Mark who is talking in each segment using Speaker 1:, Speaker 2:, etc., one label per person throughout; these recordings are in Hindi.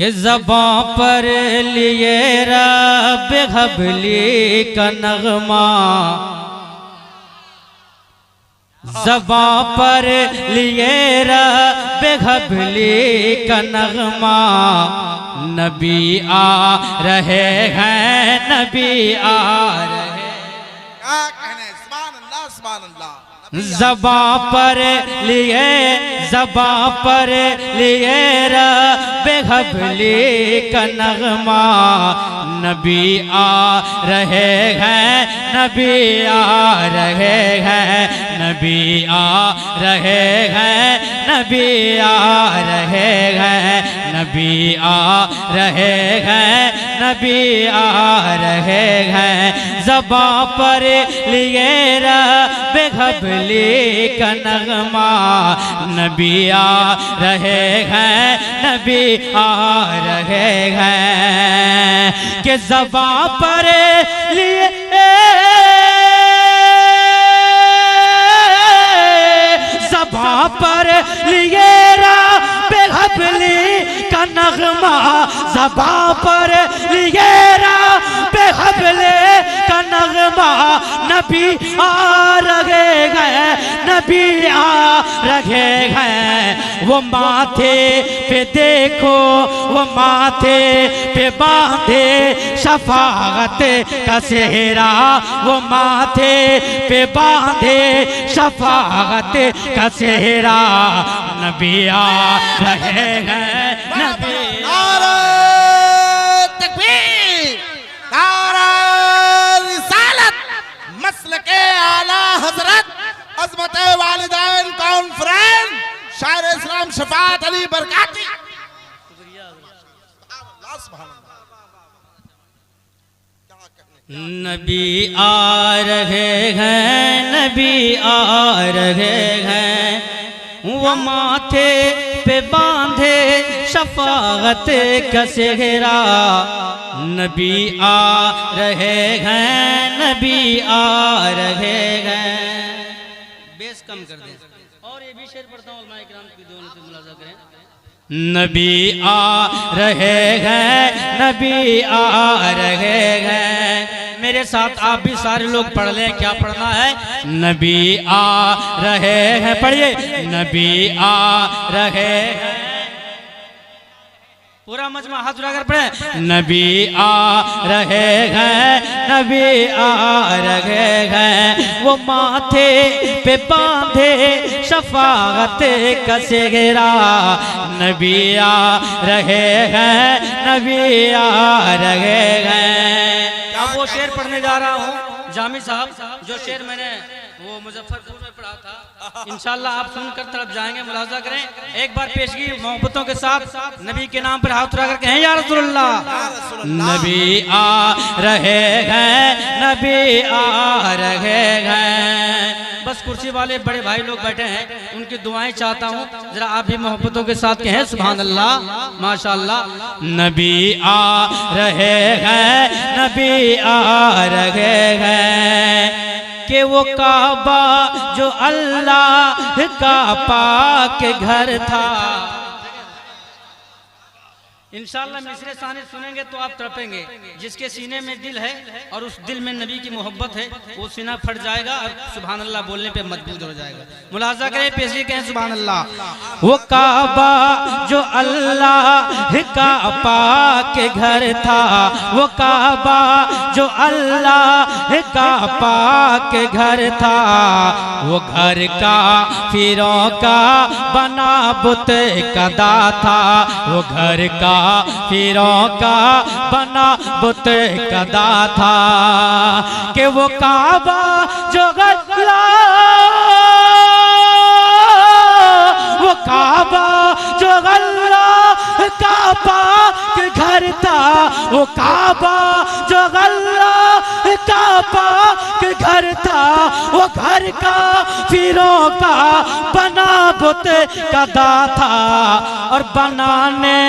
Speaker 1: कि ज़बां पर लिए रब हबली का नगमा, ज़बां पर लिए रब हबली का नगमा। नबी आ रहे हैं, नबी आ रहे।
Speaker 2: क्या कहने, सुभान अल्लाह सुभान अल्लाह।
Speaker 1: ज़बां पर लिए, ज़बां पर लिए रब हबली का नगमा। नबी आ रहे हैं, नबी आ रहे हैं, नबी आ रहे हैं, नबी आ रहे हैं, नबी आ रहे हैं, नबी आ रहे हैं। ज़बां पर लिए रब हबली का नगमा। नबी आ रहे हैं, नबी आ रहे हैं। कि ज़बां पर लिए ज़बां पर लिए रब हबली का नगमा। ज़बां पर लिए रब हबली का नगमा। नबी आ रहे हैं, नबी आ रहे हैं। वो माथे पे देखो, वो माथे पे बांधे शफाअत का सेहरा। वो माथे पे बांधे शफाअत का सेहरा। नबी आ रहे हैं, नबी।
Speaker 2: नारे तकबीर, नारे रिसालत, मसलके आला हजरत अज़मत वालिदैन कॉन्फ्रेंस शायर इस्लाम शफाअत अली बरकाती।
Speaker 1: नबी आ रहे हैं, नबी आ रहे हैं। वो माथे पे बांधे शफाअत का सेहरा। नबी आ रहे हैं, नबी आ रहे हैं। बेस कम कर दें और ये भी शेर पढ़ता हूँ, उलमाए किराम की दुआओं से मुलाजा करें। नबी आ रहे हैं, नबी आ रहे हैं। मेरे साथ आप भी सारे लोग पढ़ लें। क्या पढ़ना है? नबी आ रहे हैं, पढ़िए। नबी आ रहे हैं, पूरा मजमा हाथ उठाकर पढ़े। नबी आ रहे हैं, नबी आ रहे हैं। वो माथे पे बांधे शफाअत का सेहरा। नबी आ रहे हैं, नबी आ रहे हैं। अब वो शेर पढ़ने जा रहा हूँ जामी साहब, जो शेर मैंने वो मुजफ्फरपुर में पढ़ा था। इंशाल्लाह आप सुनकर तरफ जाएंगे, मुलाजा करें। एक बार पेशगी मोहब्बतों के साथ नबी के नाम पर हाथ उठाकर कहें, या रसूलुल्लाह। नबी आ रहे हैं, नबी आ रहे हैं। बस कुर्सी वाले बड़े भाई लोग बैठे हैं, उनकी दुआएं चाहता हूँ। जरा आप भी मोहब्बतों के साथ कहें, सुभान अल्लाह, माशाअल्लाह। नबी आ रहे हैं, नबी आ रहे हैं। कि वो काबा जो अल्लाह का पाक घर था। इंशाअल्लाह मिसरे सानी सुनेंगे तो आप तड़पेंगे। जिसके सीने में दिल है और उस दिल में नबी की मोहब्बत है, वो सीना फट जाएगा और सुभान अल्लाह बोलने पे मजबूर हो जाएगा। मुलाजा करें, पेशी कहें, सुभान अल्लाह। वो काबा जो अल्लाह का पाक घर था। वो काबा जो अल्लाह का पाक घर था। वो घर का फिरों का बना बुत कदा था। वो घर का फिरों का बना बुत कदा था। कि वो काबा जो वो काबा जो अल्लाह का पाक घर था। वो काबा जो अल्लाह का पाक घर था। वो घर का फिरों का बना बुत कदा था। और बनाने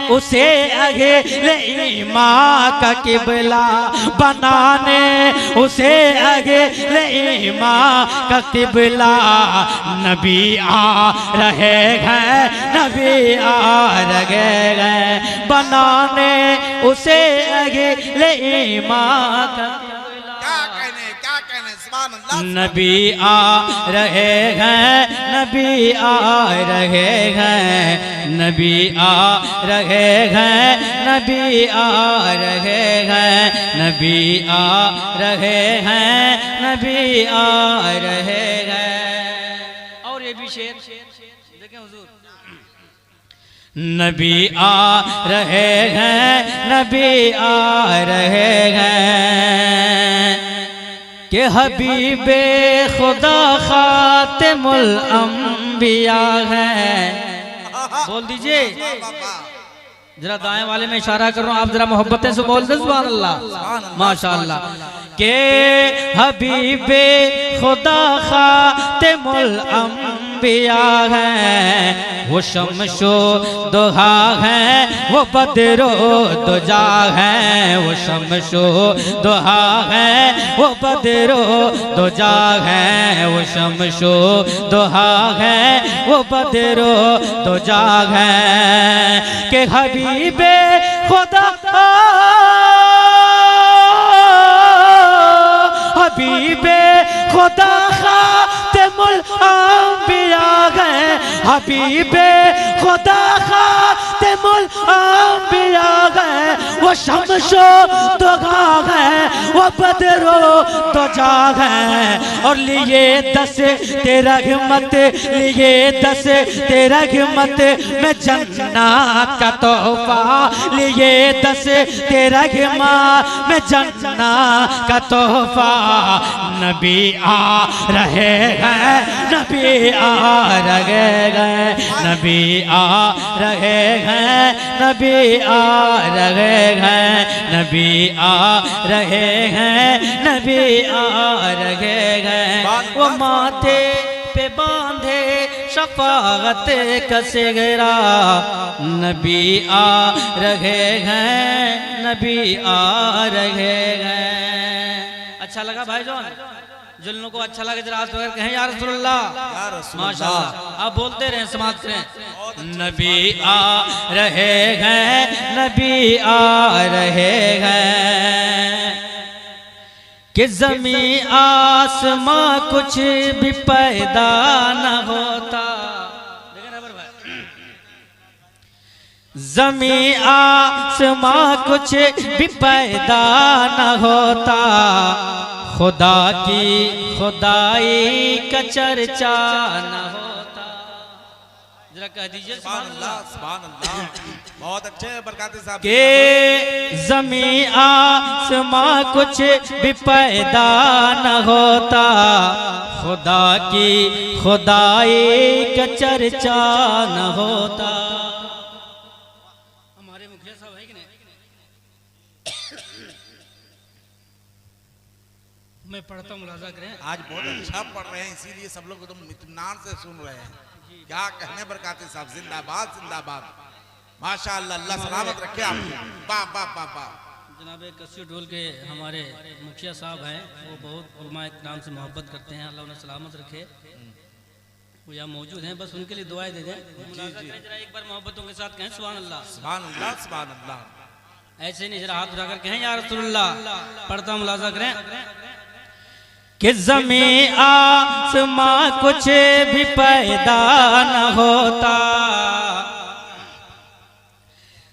Speaker 1: उसे अगले ईमान का किबला। बनाने उसे अगले ईमान का किबला। नबी आ रहे हैं, नबी आ रहे हैं। बनाने उसे अगले ईमान का।
Speaker 2: क्या कहने सुभान अल्लाह।
Speaker 1: नबी आ रहे हैं, नबी आ रहे हैं, नबी आ रहे हैं, नबी आ रहे हैं, नबी आ रहे हैं, नबी आ रहे हैं। और ये भी शेर देखें हुजूर। नबी आ रहे हैं, नबी आ रहे हैं कि हबीबे खुदा खातिमुल अंबिया है। बोल दीजिए, जरा दाएं वाले में इशारा कर रहा हूं, आप जरा मोहब्बतें से बोल दे सुभान अल्लाह माशाअल्लाह। के हबीबे खुदा खातिमुल अंबिया है, वो शमशो दुहा है, वो बदरो दुजा है, वो शमशो दुहा है, वो बदरो दुजा है, वो शमशो दुहा है, वो बदरो दुजा है कि हबीबे खुदा हबीबे खुदा खातिमुल अंबिया है, हबीबे खुदा खातिमुल अंबिया है, वो शमशो दुहा है, वो बदरो दुजा है। और लिए 10 तेरा हिम्मत, लिए 10 तेरा हिम्मत में जन्नत का तोहफा, लिए 10 तेरा हिम्मत में जन्नत का तोहफा। नबी आ रहे हैं, नबी आ रहे हैं, नबी आ रहे हैं, नबी आ रहे हैं, नबी आ रहे हैं, नबी आ रहे हैं। वो माथे पे बांधे शफाअत का सिगरा, नबी आ रहे हैं, नबी आ रहे हैं। अच्छा लगा भाईजान? जिन लोगों को अच्छा लगे जरा हाथ पकड़ कहें या रसूलुल्लाह माशाअल्लाह। आप बोलते रहें, समाप्त करें। नबी आ रहे हैं, नबी आ रहे हैं कि ज़मीं आसमां कुछ भी पैदा न होता, ज़मीं आसमां कुछ भी पैदा न होता, खुदा की खुदाई का चर्चा न होता। जरा कह दीजिए
Speaker 2: सुभान अल्लाह सुभान अल्लाह। बहुत अच्छे बरकाते साहब
Speaker 1: के ज़मीं आसमां कुछ भी पैदा न होता, खुदा की खुदाई का चर्चा न होता। हमारे मुखिया साहब है कि नहीं? मैं पढ़ता हूँ, मुलाजा करें।
Speaker 2: आज बहुत अच्छा पढ़ रहे हैं, इसीलिए सब लोग एकदम इत्मीनान से सुन रहे हैं। क्या कहने बरकाते साहब, जिंदाबाद जिंदाबाद माशाअल्लाह। अल्लाह सलामत रखे आपको। वाह वाह वाह वाह।
Speaker 1: जनाब कस्सी ढोल के हमारे मुखिया साहब हैं, वो बहुत उलमाए इकराम से मोहब्बत करते हैं, अल्लाह उन्हें सलामत रखे। वो यहाँ मौजूद हैं, बस उनके लिए दुआएं दे दें। जरा एक बार मोहब्बतों के साथ कहें सुभान अल्लाह
Speaker 2: सुभान अल्लाह सुभान अल्लाह।
Speaker 1: ऐसे नहीं, जरा हाथ उठाकर कहें या रसूलुल्लाह। पढ़ता मुलाजा करें कि ज़मीं आसमां कुछ भी पैदा न होता,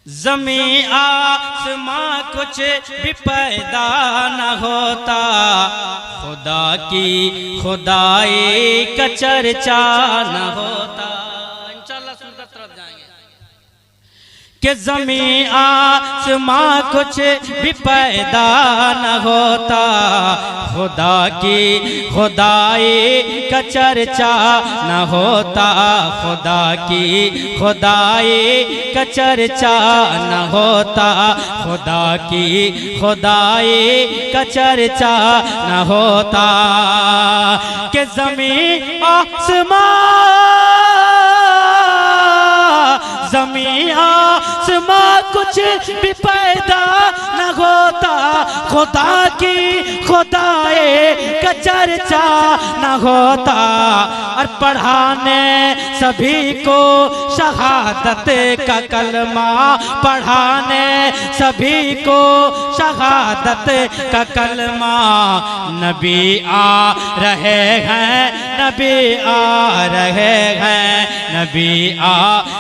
Speaker 1: ज़मीं आसमां कुछ भी पैदा न होता, खुदा की खुदाई का चर्चा न होता। इंशाअल्लाह सुनकर तरफ जाएंगे कि ज़मीं आसमां कुछ भी पैदा न होता, खुदा की खुदाई का चर्चा न होता, खुदा की खुदाई का चर्चा न होता, खुदा की खुदाई का चर्चा न होता कि ज़मीं आसमां जमी आसमां कुछ भी पैदा न होता, खुदा की खुदाए का चर्चा न होता। और पढ़ाने सभी को शहादत का कलमा, पढ़ाने सभी को शहादत का कलमा। नबी आ रहे हैं, नबी आ रहे हैं, नबी आ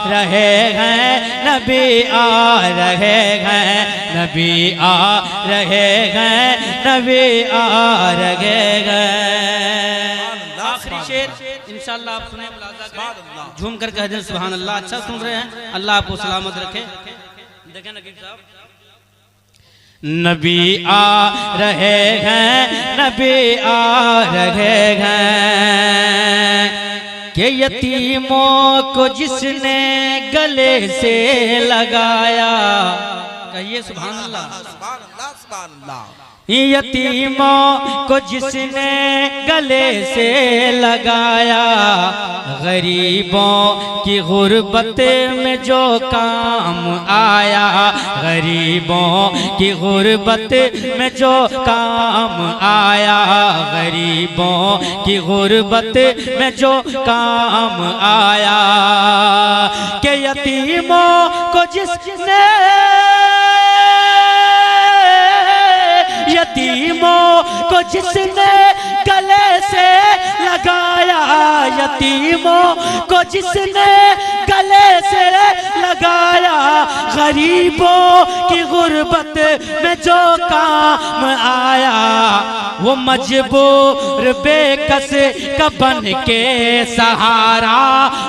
Speaker 1: रहे हैं, नबी आ रहे हैं, नबी आ रहे हैं, नबी आ रहे हैं। आखिरी शेर इंशाअल्लाह आप सुने, झूम कर कह दें सुभान अल्लाह। अच्छा सुन रहे हैं, अल्लाह आपको सलामत रखे। देखें नकीब साहब, नबी आ रहे हैं, नबी आ रहे हैं, कि यतीमों को जिसने गले से लगाया। कहिए सुभान अल्लाह।
Speaker 2: सुभान अल्लाह, सुभान अल्लाह।
Speaker 1: यतीमों को जिसने गले से लगाया, गरीबों की गुर्बत में जो काम आया, गरीबों की गुर्बत में जो काम आया, गरीबों की गुर्बत में जो काम आया। कि यतीमों को जिसने, यतीमों को जिसने गले से लगाया, यतीमों को जिसने गले से लगाया, गरीबों की गुर्बत में जो काम आया, वो मजबूर बेकस का बन के सहारा,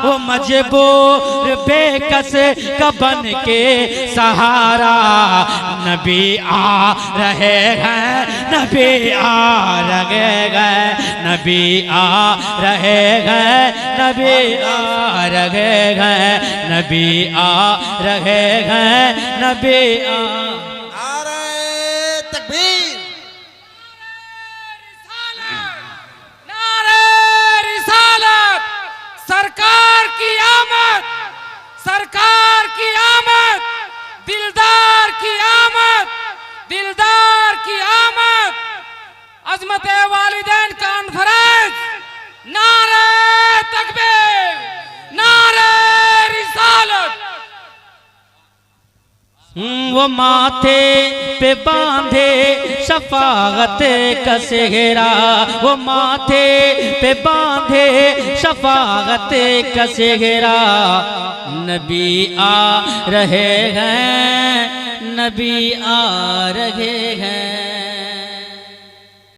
Speaker 1: वो मजबूर बेकस का बन के सहारा। नबी आ रहे हैं, नबी आ रहे हैं, नबी आ रहे हैं, नबी आ रहे हैं, नबी आ रहे हैं, नबी आ।
Speaker 2: नारे तकबीर,
Speaker 3: नारे रिसालत, सरकार की आमद, सरकार की आमद, दिलदार की आमद, दिलदार की आमद। अजमत वालिदैन कॉन्फ्रेंस, नारे तकबीर, नारे रिसालत।
Speaker 1: वो माथे पे बांधे शफाअत का सेहरा, वो माथे पे बांधे शफाअत का सेहरा। नबी आ रहे हैं, नबी आ रहे हैं।